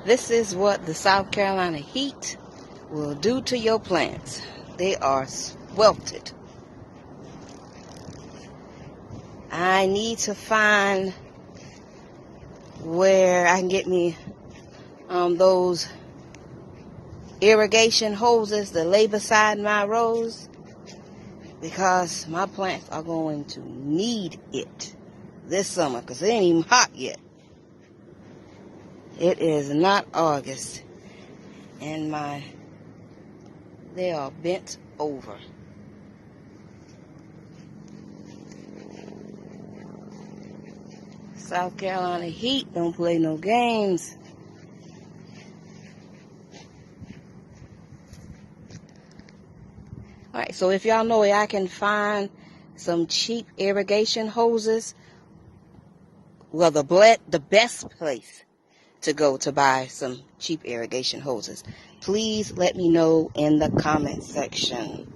This is what the South Carolina heat will do to your plants. They are sweltered. I need to find where I can get me those irrigation hoses to lay beside my rows, because my plants are going to need it this summer, because it ain't even hot yet. It is not August, and they are bent over. South Carolina heat don't play no games. Alright, so if y'all know where I can find some cheap irrigation hoses, well, the best place to go to buy some cheap irrigation hoses, please let me know in the comment section.